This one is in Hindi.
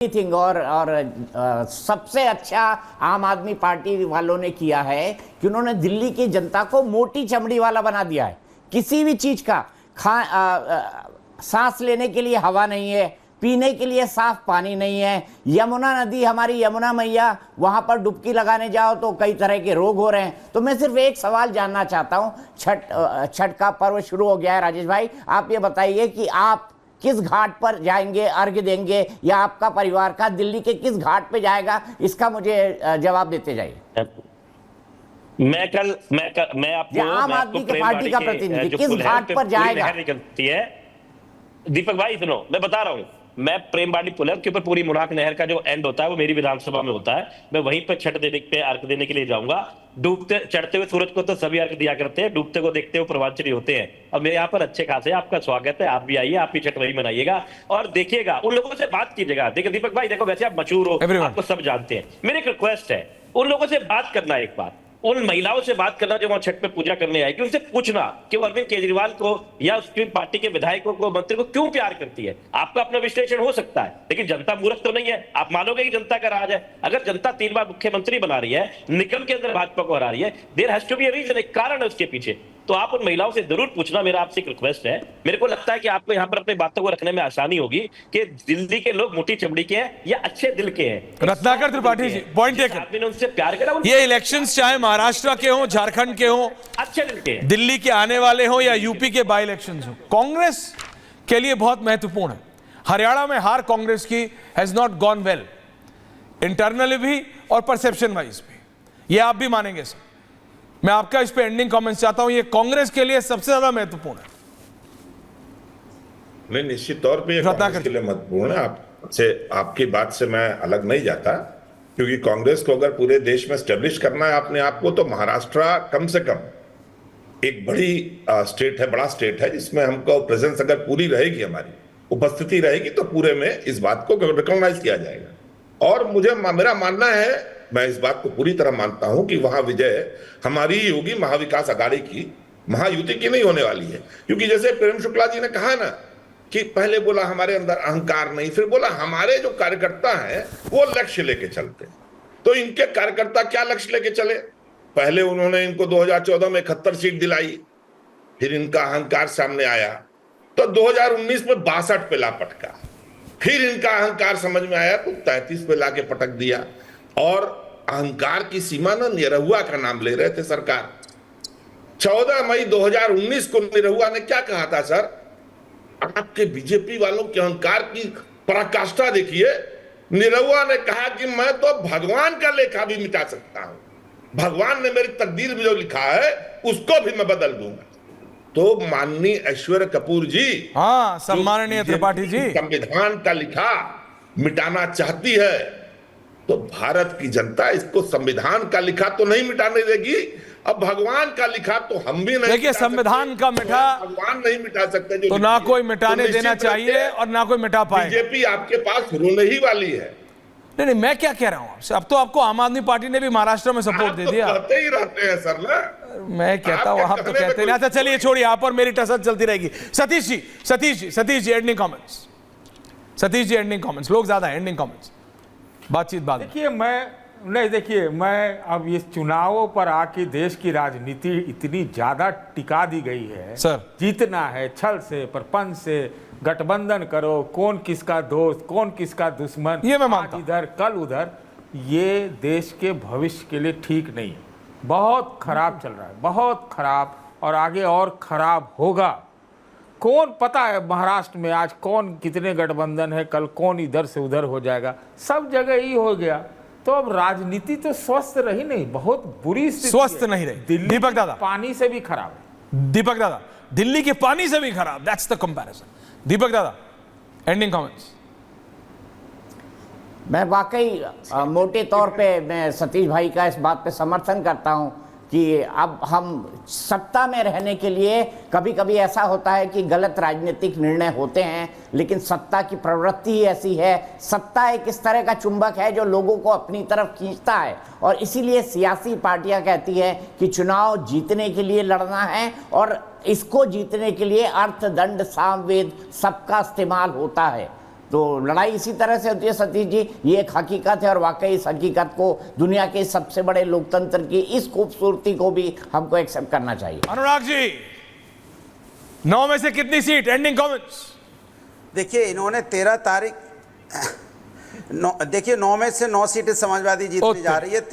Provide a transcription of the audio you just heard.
थिंग और सबसे अच्छा आम आदमी पार्टी वालों ने किया है कि उन्होंने दिल्ली की जनता को मोटी चमड़ी वाला बना दिया है। किसी भी चीज का सांस लेने के लिए हवा नहीं है, पीने के लिए साफ पानी नहीं है। यमुना नदी, हमारी यमुना मैया, वहां पर डुबकी लगाने जाओ तो कई तरह के रोग हो रहे हैं। तो मैं सिर्फ एक सवाल जानना चाहता हूं, छठ का पर्व शुरू हो गया है राजेश भाई, आप ये बताइए कि आप किस घाट पर जाएंगे, अर्घ्य देंगे, या आपका परिवार का दिल्ली के किस घाट पे जाएगा, इसका मुझे जवाब देते जाइए। मैं आपको आम आदमी की पार्टी का प्रतिनिधि किस घाट पर जाएगा? निकलती है दीपक भाई, सुनो मैं बता रहा हूँ, मैं प्रेमबाड़ी पुल के ऊपर पूरी मुराक नहर का जो एंड होता है वो मेरी विधानसभा में होता है। मैं वहीं पर छठ देने पे अर्घ देने के लिए जाऊंगा। डूबते चढ़ते हुए सूरज को तो सभी अर्घ दिया करते हैं, डूबते को देखते हुए प्रवांचरी होते हैं। और मेरे यहाँ पर अच्छे खासे आपका स्वागत है, आप भी आइए, आप भी छठ वही मनाइएगा और देखिएगा, उन लोगों से बात कीजिएगा। देखिए दीपक भाई, देखो वैसे आप मशहूर हो, आपको सब जानते हैं, मेरी एक रिक्वेस्ट है उन लोगों से बात करना, एक बार उन महिलाओं से बात करना जो वहां छठ पे पूजा करने आए, कि उनसे पूछना कि वो अरविंद केजरीवाल को या उसकी पार्टी के विधायकों को, मंत्री को क्यों प्यार करती है। आपका अपना विश्लेषण हो सकता है, लेकिन जनता मूर्ख तो नहीं है। आप मानोगे कि जनता का राज है। अगर जनता 3 बार मुख्यमंत्री बना रही है, निगम के अंदर भाजपा को हरा रही है, there has to be a reason, एक कारण है उसके पीछे। तो आप उन महिलाओं से जरूर पूछना, मेरा आपसे एक रिक्वेस्ट है। मेरे को लगता है कि आपको यहाँ पर अपनी बातों को रखने में आसानी होगी कि दिल्ली के लोग मोटी चमड़ी के हैं या अच्छे दिल के हैं। Ratnakar Tripathi ji, point taken. आपने उनसे प्यार करा, ये इलेक्शंस चाहे महाराष्ट्र के हों, झारखंड के हों, अच्छे दिल के, दिल्ली के आने वाले हों या यूपी के बाई इलेक्शंस हों, कांग्रेस के लिए बहुत महत्वपूर्ण है। हरियाणा में हार कांग्रेस की has not gone well, internally भी और परसेप्शन वाइज भी, ये आप भी मानेंगे सर। मैं आपका इस पे एंडिंग कमेंट्स चाहता हूं, ये कांग्रेस के लिए सबसे ज्यादा महत्वपूर्ण है। नहीं, निश्चित तौर पे ये कांग्रेस के लिए महत्वपूर्ण है। आपसे, आपकी बात से मैं अलग नहीं जाता, क्योंकि कांग्रेस को अगर पूरे देश में स्टेब्लिश करना है अपने आप को, तो महाराष्ट्र कम से कम एक बड़ी स्टेट है, बड़ा स्टेट है, जिसमें हमको प्रेजेंस अगर पूरी रहेगी, हमारी उपस्थिति रहेगी, तो पूरे में इस बात को रिकॉग्नाइज किया जाएगा। और मेरा मानना है, मैं इस बात को पूरी तरह मानता हूं कि वहां विजय हमारी ही होगी, महाविकास अघाड़ी की, महायुति की नहीं होने वाली है। क्योंकि जैसे प्रेम शुक्ला जी ने कहा ना कि पहले बोला हमारे अंदर अहंकार नहीं, फिर बोला हमारे जो कार्यकर्ता हैं वो लक्ष्य लेके चलते। तो इनके कार्यकर्ता क्या लक्ष्य लेके चले? पहले उन्होंने इनको 2014 में 71 सीट दिलाई, फिर इनका अहंकार सामने आया, तो 2019 में 62 पे ला पटका, फिर इनका अहंकार समझ में आया तो 33 पे लाके पटक दिया। और अहंकार की सीमा ना निरहुआ का नाम ले रहे थे सरकार। 14 मई 2019 को निरहुआ ने क्या कहा था सर? आपके बीजेपी वालों के अहंकार की पराकाष्ठा देखिए। निरहुआ ने कहा कि मैं तो भगवान का लेखा भी मिटा सकता हूं, भगवान ने मेरी तकदीर में जो लिखा है उसको भी मैं बदल दूंगा। तो माननीय ऐश्वर्य कपूर जी, हाँ, सम्माननीय त्रिपाठी जी, संविधान का लिखा मिटाना चाहती है, तो भारत की जनता इसको संविधान का लिखा तो नहीं मिटाने देगी। अब भगवान का लिखा तो हम भी नहीं, देखिए संविधान का मिटा भगवान नहीं मिटा सकते, जो तो ना कोई मिटाने देना चाहिए और ना कोई मिटा पाएगा। बीजेपी आपके पास रोने ही वाली है। नहीं, मैं क्या कह रहा हूं आपसे, अब तो आपको आम आदमी पार्टी ने भी महाराष्ट्र में सपोर्ट दे दिया। कहते ही रहते हैं सर ना, मैं कहता हूं, आप तो कहते नहीं। अच्छा चलिए छोड़िए, आप और मेरी टसल चलती रहेगी। Satish ji ending comments. Satish ji ending comments, लोग ज्यादा एंडिंग कमेंट्स, बातचीत बाद। देखिए मैं अब इस चुनावों पर आके देश की राजनीति इतनी ज्यादा टिका दी गई है सर, जीतना है छल से, प्रपंच से, गठबंधन करो, कौन किसका दोस्त कौन किसका दुश्मन, ये मैं मानता हूं, इधर कल उधर, ये देश के भविष्य के लिए ठीक नहीं है। बहुत खराब चल रहा है, बहुत खराब, और आगे और खराब होगा। कौन पता है महाराष्ट्र में आज कौन कितने गठबंधन है, कल कौन इधर से उधर हो जाएगा, सब जगह ही हो गया। तो अब राजनीति तो स्वस्थ रही नहीं, बहुत बुरी स्थिति, स्वस्थ नहीं रही। दीपक दादा, पानी से भी खराब है। दीपक दादा, दिल्ली के पानी से भी खराब, दैट्स द कंपैरिजन। दीपक दादा एंडिंग कमेंट्स। मैं वाकई मोटे तौर पे मैं सतीश भाई का इस बात पे समर्थन करता हूं कि अब हम सत्ता में रहने के लिए, कभी कभी ऐसा होता है कि गलत राजनीतिक निर्णय होते हैं, लेकिन सत्ता की प्रवृत्ति ही ऐसी है। सत्ता एक इस तरह का चुंबक है जो लोगों को अपनी तरफ खींचता है, और इसीलिए सियासी पार्टियां कहती है कि चुनाव जीतने के लिए लड़ना है, और इसको जीतने के लिए अर्थदंड, सामवेद सबका इस्तेमाल होता है। तो लड़ाई इसी तरह से होती है सतीश जी, ये एक हकीकत है और वाकई इस हकीकत को, दुनिया के सबसे बड़े लोकतंत्र की इस खूबसूरती को भी हमको एक्सेप्ट करना चाहिए। अनुराग जी, 9 में से कितनी सीट? Ending comments. देखिए इन्होंने 13 तारीख देखिए 9 में से 9 सीटें समाजवादी जीतने जा रही है।